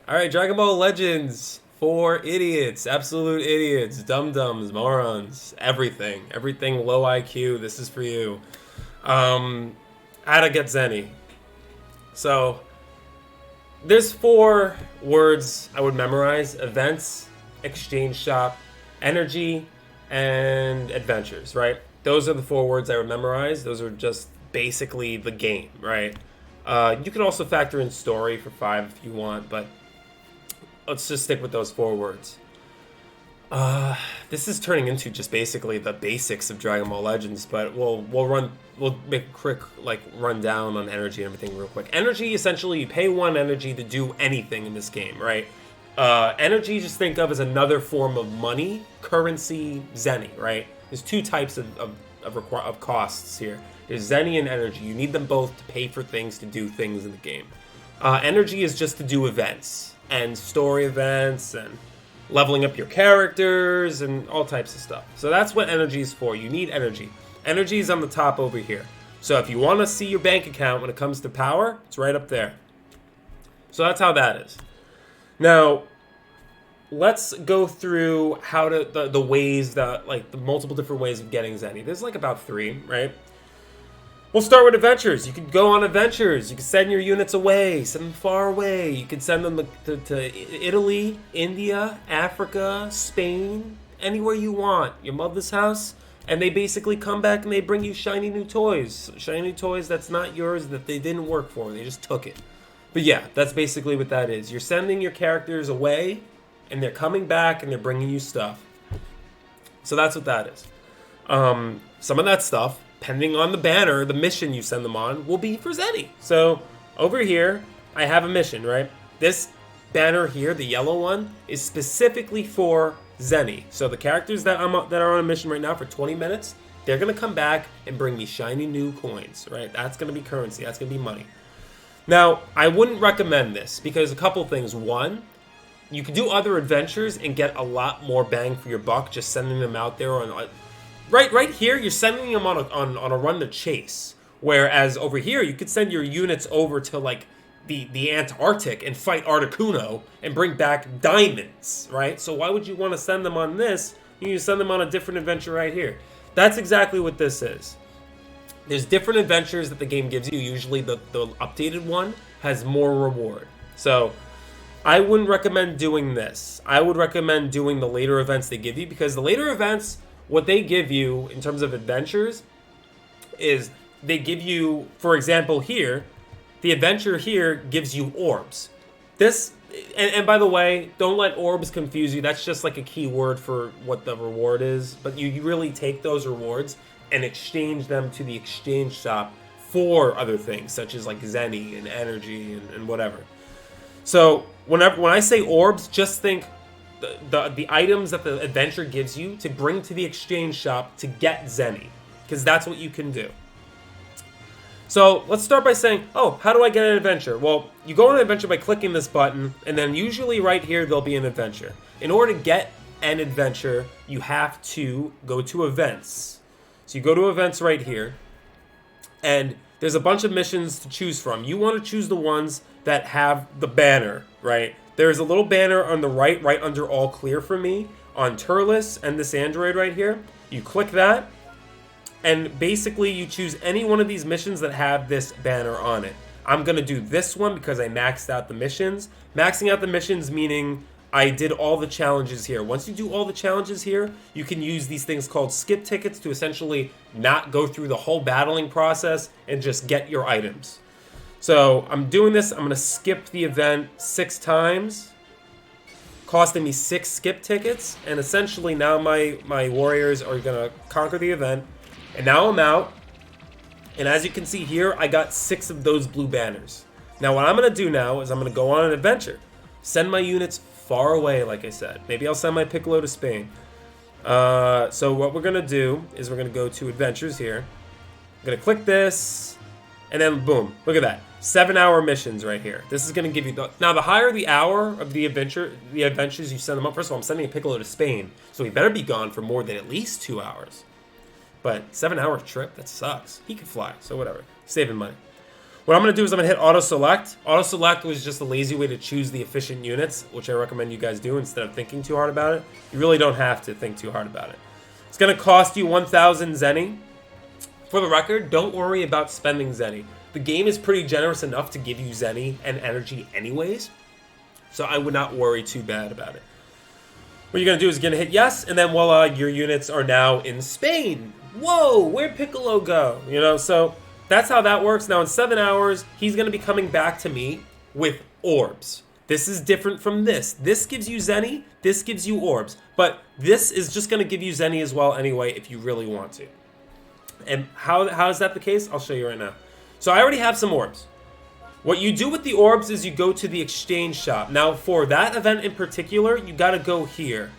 All right, Dragon Ball Legends for idiots, absolute idiots, dum-dums, morons, everything low IQ. This is for you. How to get Zenny. So there's 4 words I would memorize: events, exchange shop, energy, and adventures. Right? Those are the 4 words I would memorize. Those are just basically the game. Right? You can also factor in story for 5 if you want, but let's just stick with those 4 words. This is turning into just basically the basics of Dragon Ball Legends, but we'll make a quick rundown on energy and everything real quick. Energy, essentially, you pay 1 energy to do anything in this game, right? Energy, just think of as another form of money, currency, Zenny, right? There's 2 types of costs here. There's Zenny and energy. You need them both to pay for things, to do things in the game. Energy is just to do events and story events and leveling up your characters and all types of stuff. So that's what energy is for. You need energy. Energy is on the top over here. So if you want to see your bank account when it comes to power, it's right up there. So that's how that is. Now, let's go through how to the ways that the multiple different ways of getting Zenny. There's about 3, right? We'll start with adventures. You can go on adventures. You can send your units away, send them far away. You can send them to Italy, India, Africa, Spain, anywhere you want. Your mother's house. And they basically come back and they bring you shiny new toys. Shiny new toys that's not yours, that they didn't work for. They just took it. But yeah, that's basically what that is. You're sending your characters away, and they're coming back and they're bringing you stuff. So that's what that is. Some of that stuff, depending on the banner, the mission you send them on, will be for Zenny. So over here, I have a mission, right? This banner here, the yellow one, is specifically for Zenny. So the characters that are on a mission right now for 20 minutes, they're going to come back and bring me shiny new coins, right? That's going to be currency. That's going to be money. Now, I wouldn't recommend this because a couple things. One, you can do other adventures and get a lot more bang for your buck just sending them out there on... Right here, you're sending them on a run to chase. Whereas over here, you could send your units over to the Antarctic and fight Articuno and bring back diamonds, right? So why would you want to send them on this? You can send them on a different adventure right here. That's exactly what this is. There's different adventures that the game gives you. Usually the updated one has more reward. So I wouldn't recommend doing this. I would recommend doing the later events they give you, because the later events, what they give you in terms of adventures is they give you, for example here, the adventure here gives you orbs. This, and by the way, don't let orbs confuse you. That's just a key word for what the reward is. But you really take those rewards and exchange them to the exchange shop for other things, such as Zenny and energy and whatever. So when I say orbs, just think the items that the adventure gives you to bring to the exchange shop to get Zenny, because that's what you can do. So let's start by saying, oh, how do I get an adventure? Well, you go on an adventure by clicking this button, and then usually right here there'll be an adventure. In order to get an adventure, you have to go to events. So you go to events right here, and there's a bunch of missions to choose from. You want to choose the ones that have the banner, right? There's a little banner on the right under all clear for me, on Turles and this android right here. You click that, and basically you choose any one of these missions that have this banner on it. I'm going to do this one because I maxed out the missions. Maxing out the missions meaning I did all the challenges here. Once you do all the challenges here, you can use these things called skip tickets to essentially not go through the whole battling process and just get your items. So I'm doing this. I'm going to skip the event 6 times, costing me 6 skip tickets. And essentially now my warriors are going to conquer the event. And now I'm out. And as you can see here, I got 6 of those blue banners. Now what I'm going to do now is I'm going to go on an adventure. Send my units far away, like I said. Maybe I'll send my Piccolo to Spain. So what we're going to do is we're going to go to adventures here. I'm going to click this. And then boom, look at that. 7-hour missions right here. This is going to give you now the higher the hour of the adventures you send them up. First of all, I'm sending a Piccolo to Spain, so he better be gone for more than at least 2 hours. But 7-hour trip, that sucks. He can fly, so whatever. Saving money. What I'm going to do is I'm going to hit auto select. Auto select was just a lazy way to choose the efficient units, which I recommend you guys do instead of thinking too hard about it. You really don't have to think too hard about it. It's going to cost you 1,000 Zenny. For the record, don't worry about spending Zenny. The game is pretty generous enough to give you Zenny and energy anyways, so I would not worry too bad about it. What you're going to do is you're going to hit yes, and then voila, your units are now in Spain. Whoa, where'd Piccolo go? You know, so that's how that works. Now in 7 hours, he's going to be coming back to me with orbs. This is different from this. This gives you Zenny, this gives you orbs. But this is just going to give you Zenny as well anyway if you really want to. And how is that the case? I'll show you right now. So I already have some orbs. What you do with the orbs is you go to the exchange shop. Now for that event in particular, you got to go here.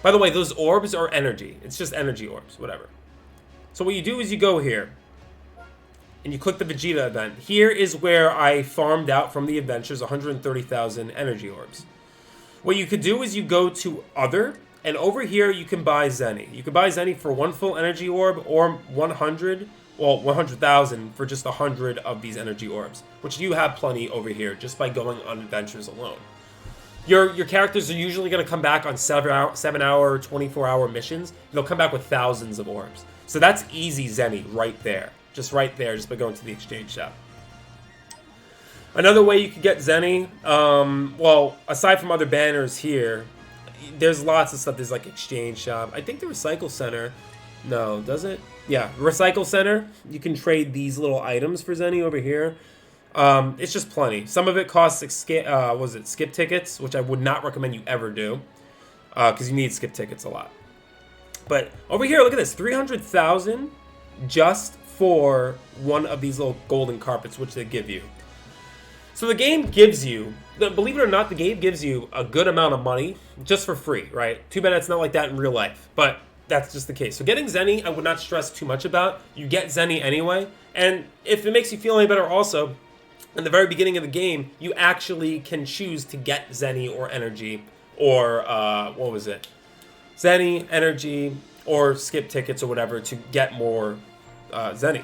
By the way, those orbs are energy. It's just energy orbs, whatever. So what you do is you go here. And you click the Vegeta event. Here is where I farmed out from the adventures 130,000 energy orbs. What you could do is you go to other. And over here, you can buy Zenny. You can buy Zenny for 1 full energy orb or 100,000 for just 100 of these energy orbs, which you have plenty over here just by going on adventures alone. Your characters are usually going to come back on 7-hour, 24-hour missions. They'll come back with thousands of orbs. So that's easy Zenny right there. Just right there, just by going to the exchange shop. Another way you could get Zenny, well, aside from other banners here, there's lots of stuff. There's like exchange shop. I think the recycle center. No, does it? Yeah, recycle center. You can trade these little items for Zenny over here. It's just plenty. Some of it costs skip tickets, which I would not recommend you ever do, because you need skip tickets a lot. But over here, look at this, 300,000 just for one of these little golden carpets, which they give you. So the game gives you, believe it or not, the game gives you a good amount of money just for free, right? Too bad it's not like that in real life, but that's just the case. So getting Zenny, I would not stress too much about. You get Zenny anyway, and if it makes you feel any better also, in the very beginning of the game, you actually can choose to get Zenny or energy, or, what was it? Zenny, energy, or skip tickets or whatever to get more Zenny.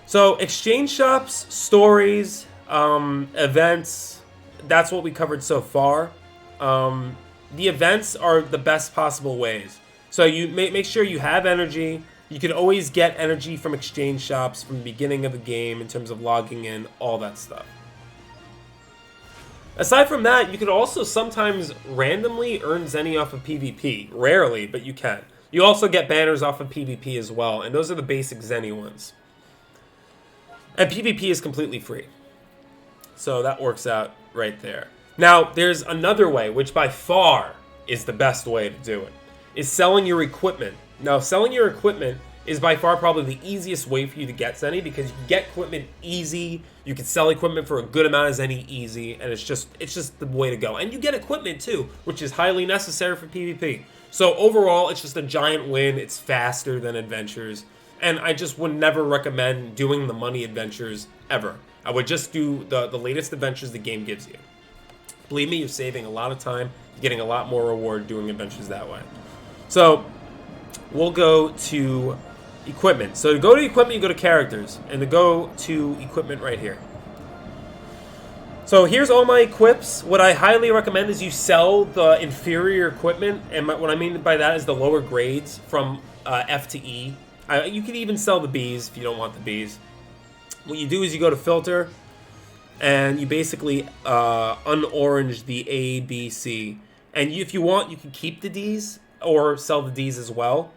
So exchange shops, stories, events, that's what we covered so far. The events are the best possible ways. So you make sure you have energy. You can always get energy from exchange shops from the beginning of the game in terms of logging in, all that stuff. Aside from that, you can also sometimes randomly earn Zenny off of PvP. Rarely, but you can. You also get banners off of PvP as well, and those are the basic Zenny ones. And PvP is completely free. So that works out right there. Now, there's another way, which by far is the best way to do it, is selling your equipment. Now, selling your equipment is by far probably the easiest way for you to get Zenny, because you can get equipment easy, you can sell equipment for a good amount of Zenny easy, and it's just the way to go. And you get equipment too, which is highly necessary for PvP. So overall, it's just a giant win. It's faster than adventures. And I just would never recommend doing the money adventures ever. I would just do the latest adventures the game gives you. Believe me, you're saving a lot of time, getting a lot more reward doing adventures that way. So we'll go to equipment. So to go to equipment, you go to characters, and to go to equipment right here. So here's all my equips. What I highly recommend is you sell the inferior equipment, and what I mean by that is the lower grades from F to E. You can even sell the Bs if you don't want the Bs. What you do is you go to filter, and you basically unorange the A, B, C. And if you want, you can keep the Ds or sell the Ds as well.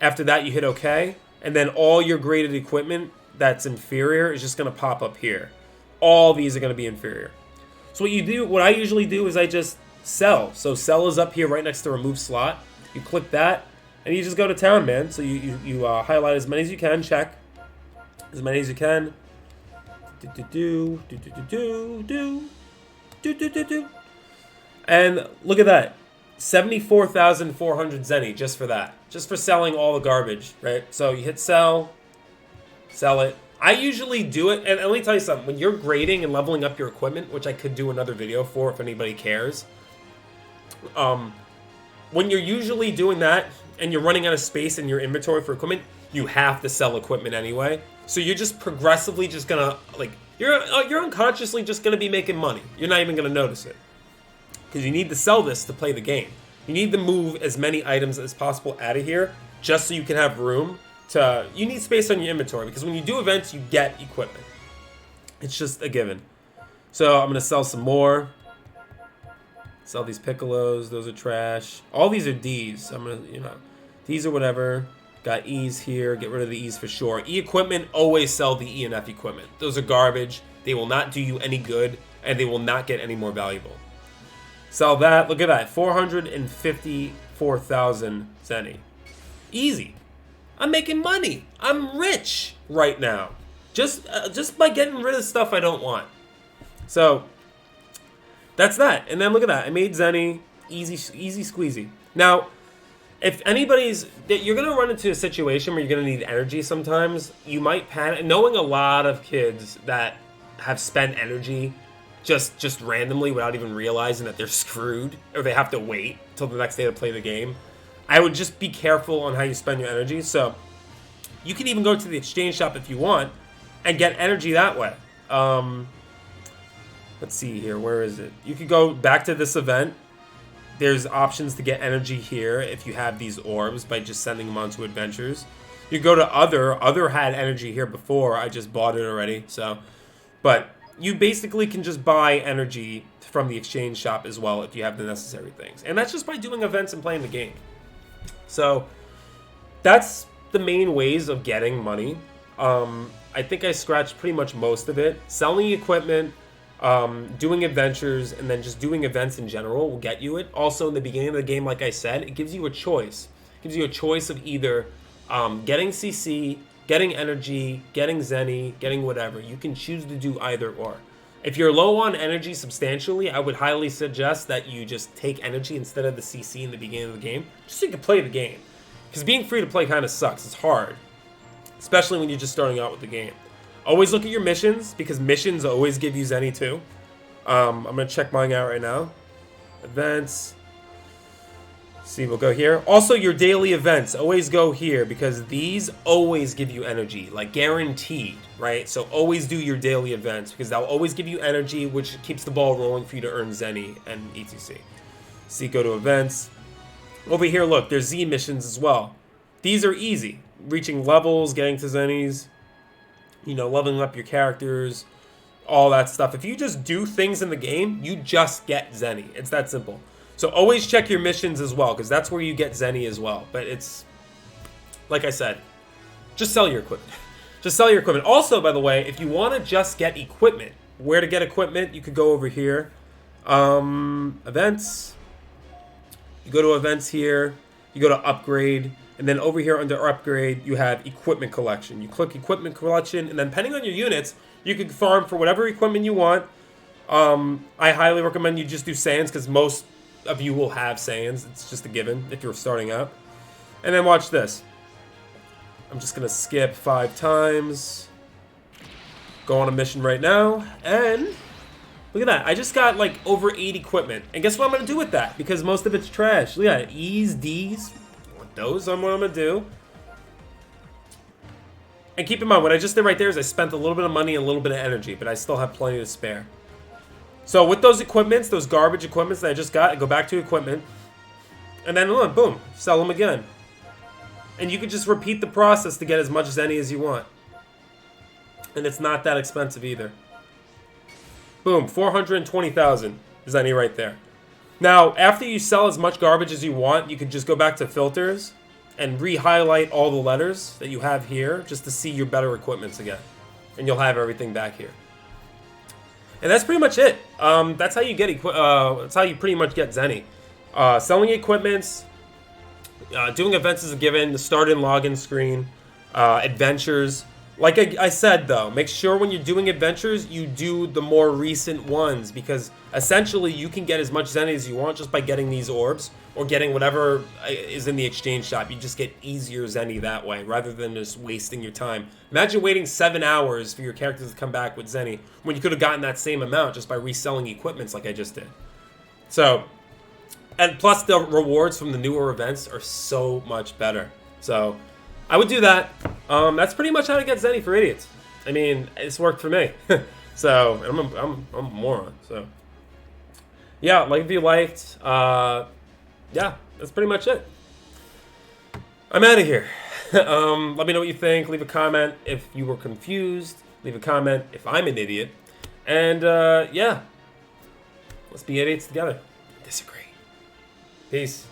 After that, you hit OK, and then all your graded equipment that's inferior is just going to pop up here. All these are going to be inferior. So what I usually do is I just sell. So sell is up here right next to remove slot. You click that, and you just go to town, man. So you highlight as many as you can, check as many as you can. And look at that, 74,400 Zenny just for that, just for selling all the garbage, right? So you hit sell it. I usually do it, and let me tell you something. When you're grading and leveling up your equipment, which I could do another video for if anybody cares, when you're usually doing that and you're running out of space in your inventory for equipment, you have to sell equipment anyway. So you're just progressively just gonna, like, you're unconsciously just gonna be making money. You're not even gonna notice it. Because you need to sell this to play the game. You need to move as many items as possible out of here just so you can have room to... You need space on your inventory because when you do events, you get equipment. It's just a given. So I'm going to sell some more. Sell these Piccolos. Those are trash. All these are Ds. I'm going to, Ds or whatever. Got E's here. Get rid of the E's for sure. E equipment, always sell the E and F equipment. Those are garbage. They will not do you any good, and they will not get any more valuable. Sell that. Look at that. 454,000 Zenny. Easy. I'm making money. I'm rich right now. Just by getting rid of stuff I don't want. So, that's that. And then look at that. I made Zenny. Easy squeezy. Now, if anybody's... You're going to run into a situation where you're going to need energy sometimes. You might panic. Knowing a lot of kids that have spent energy just randomly without even realizing that they're screwed or they have to wait till the next day to play the game, I would just be careful on how you spend your energy. So, you can even go to the exchange shop if you want and get energy that way. Let's see here. Where is it? You could go back to this event. There's options to get energy here if you have these orbs by just sending them onto adventures. You go to other. Other had energy here before. I just bought it already. So, but you basically can just buy energy from the exchange shop as well if you have the necessary things. And that's just by doing events and playing the game. So, that's the main ways of getting money. I think I scratched pretty much most of it. Selling equipment, doing adventures, and then just doing events in general will get you it. Also, in the beginning of the game, like I said, it gives you a choice. It gives you a choice of either getting CC, getting energy, getting Zenny, getting whatever. You can choose to do either or. If you're low on energy substantially, I would highly suggest that you just take energy instead of the CC in the beginning of the game, just so you can play the game. Because being free to play kind of sucks. It's hard. Especially when you're just starting out with the game. Always look at your missions, because missions always give you Zenny too. I'm going to check mine out right now. Events. See, we'll go here. Also, your daily events. Always go here, because these always give you energy. Like, guaranteed, right? So always do your daily events, because they'll always give you energy, which keeps the ball rolling for you to earn Zenny and etc. See, go to events. Over here, look, there's Z missions as well. These are easy. Reaching levels, getting to Zennies, leveling up your characters, all that stuff. If you just do things in the game, you just get Zenny. It's that simple. So always check your missions as well, because that's where you get Zenny as well. But it's, like I said, just sell your equipment. Just sell your equipment. Also, by the way, if you want to just get equipment, where to get equipment, you could go over here. Events. You go to events here. You go to upgrade. And then over here under upgrade, you have equipment collection. You click equipment collection, and then depending on your units, you can farm for whatever equipment you want. I highly recommend you just do Saiyans, because most of you will have Saiyans. It's just a given if you're starting out. And then watch this. I'm just going to skip 5 times. Go on a mission right now. And look at that. I just got like over 8 equipment. And guess what I'm going to do with that? Because most of it's trash. Look at that. E's, D's. Those are what I'm going to do. And keep in mind, what I just did right there is I spent a little bit of money and a little bit of energy, but I still have plenty to spare. So with those equipments, those garbage equipments that I just got, I go back to equipment. And then, boom, sell them again. And you can just repeat the process to get as much Zenny as you want. And it's not that expensive either. Boom, 420,000 Zenny right there. Now, after you sell as much garbage as you want, you can just go back to filters and re-highlight all the letters that you have here just to see your better equipments again. And you'll have everything back here. And that's pretty much it. That's how you get that's how you pretty much get Zenny. Selling equipments, doing events is a given, the start and login screen, adventures. Like I said, though, make sure when you're doing adventures, you do the more recent ones, because essentially you can get as much Zenny as you want just by getting these orbs or getting whatever is in the exchange shop. You just get easier Zenny that way rather than just wasting your time. Imagine waiting 7 hours for your characters to come back with Zenny when you could have gotten that same amount just by reselling equipments like I just did. So, and plus the rewards from the newer events are so much better. So, I would do that. That's pretty much how to get Zenny for idiots. I mean, it's worked for me. So, I'm a moron. So, yeah, like if you liked. Yeah, that's pretty much it. I'm out of here. Let me know what you think. Leave a comment if you were confused. Leave a comment if I'm an idiot. And, yeah. Let's be idiots together. Disagree. Peace.